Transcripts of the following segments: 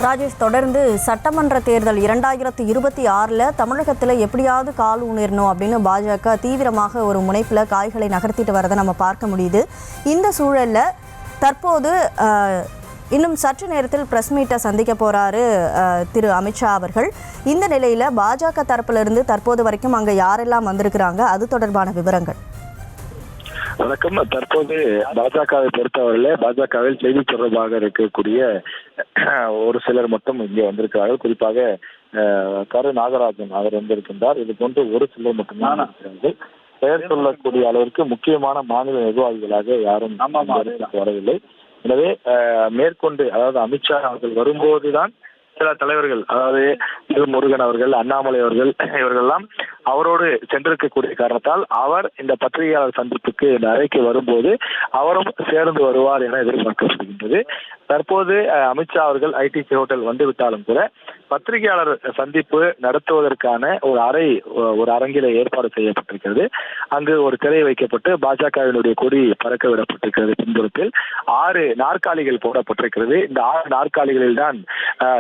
ராஜேஷ், தொடர்ந்து சட்டமன்ற தேர்தல் 2026 தமிழகத்தில் எப்படியாவது கால் ஊனிரணும் அப்படின்னு பாஜக தீவிரமாக ஒரு முனைப்பில் காய்களை நகர்த்திட்டு வரதை நம்ம பார்க்க முடியுது. இந்த சூழலில் தற்போது இன்னும் சற்று நேரத்தில் பிரஸ் மீட்டை சந்திக்க போகிறாரு திரு அமித்ஷா அவர்கள். இந்த நிலையில் பாஜக தரப்பிலிருந்து தற்போது வரைக்கும் அங்கே யாரெல்லாம் வந்திருக்கிறாங்க, அது தொடர்பான விவரங்கள். வணக்கம். தற்போது பாஜகவை பொறுத்தவரையில் பாஜகவில் செய்தி தொடர்பாக இருக்கக்கூடிய ஒரு சிலர் மட்டும் இங்கே வந்திருக்கிறார்கள். குறிப்பாக கரு நாகராஜன் அவர் வந்திருக்கின்றார். இது போன்று ஒரு சிலர் மட்டும்தான் இருக்கிறார்கள். பெயர் சொல்லக்கூடிய அளவிற்கு முக்கியமான மாநில நிர்வாகிகளாக யாரும் வரவில்லை. எனவே மேற்கொண்டு அதாவது அமித்ஷா அவர்கள் வரும்போதுதான் சில தலைவர்கள், அதாவது முருகன் அவர்கள், அண்ணாமலை அவர்கள், இவர்கள்லாம் அவரோடு சென்றிருக்கக்கூடிய காரணத்தால் அவர் இந்த பத்திரிகையாளர் சந்திப்புக்கு இந்த அறைக்கு வரும்போது அவரும் சேர்ந்து வருவார் என எதிர்பார்க்கப்படுகின்றது. தற்போது அமித்ஷா அவர்கள் ஐடிசி ஹோட்டல் வந்துவிட்டாலும் கூட பத்திரிகையாளர் சந்திப்பு நடத்துவதற்கான ஒரு அரங்கில ஏற்பாடு செய்யப்பட்டிருக்கிறது. அங்கு ஒரு திரை வைக்கப்பட்டு பாஜகவினுடைய கொடி பறக்க விடப்பட்டிருக்கிறது. பின்புறத்தில் 6 நாற்காலிகள் போடப்பட்டிருக்கிறது. இந்த 6 நாற்காலிகளில் தான்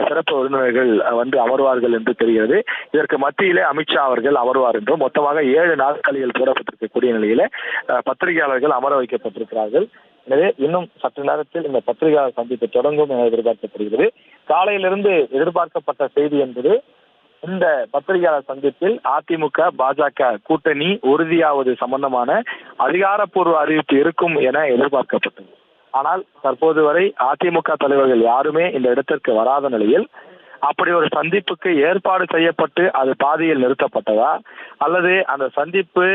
சிறப்பு விருந்தினர்கள் வந்து அமர்வார்கள் என்று தெரிகிறது. இதற்கு மத்தியிலே அமித்ஷா அவர்கள் அமர்வார் என்றும் மொத்தமாக 7 நாற்காலிகள் போடப்பட்டிருக்கக்கூடிய நிலையில பத்திரிகையாளர்கள் அமர வைக்கப்பட்டிருக்கிறார்கள். எனவே இன்னும் சற்று நேரத்தில் இந்த பத்திரிகையாளர் சந்திப்பு தொடங்கும் என எதிர்பார்க்கப்படுகிறது. காலையிலிருந்து எதிர்பார்க்கப்பட்ட செய்தி என்பது இந்த பத்திரிகையாளர் சந்திப்பில் அதிமுக பாஜக கூட்டணி உறுதியாவது சம்பந்தமான அதிகாரப்பூர்வ அறிவிப்பு இருக்கும் என எதிர்பார்க்கப்பட்டது. ஆனால் தற்போது வரை அதிமுக தலைவர்கள் யாருமே இந்த இடத்திற்கு வராத நிலையில் அப்படி ஒரு சந்திப்புக்கு ஏற்பாடு செய்யப்பட்டு அது பாதியில் நிறுத்தப்பட்டதா அல்லது அந்த சந்திப்பு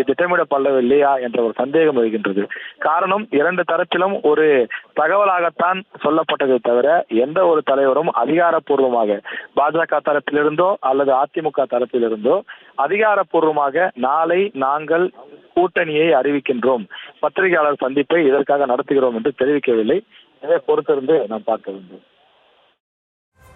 திட்டமிடப்படவில்லையா என்ற ஒரு சந்தேகம் வருகின்றது. காரணம், 2 தரப்பிலும் ஒரு தகவலாகத்தான் சொல்லப்பட்டதை தவிர எந்த ஒரு தலைவரும் அதிகாரப்பூர்வமாக பாஜக தரப்பிலிருந்தோ அல்லது அதிமுக தரப்பிலிருந்தோ அதிகாரப்பூர்வமாக நாளை நாங்கள் கூட்டணியை அறிவிக்கின்றோம், பத்திரிகையாளர் சந்திப்பை இதற்காக நடத்துகிறோம் என்று தெரிவிக்கவில்லை. இதை பொறுத்திருந்து நாம் பார்க்க வேண்டும்.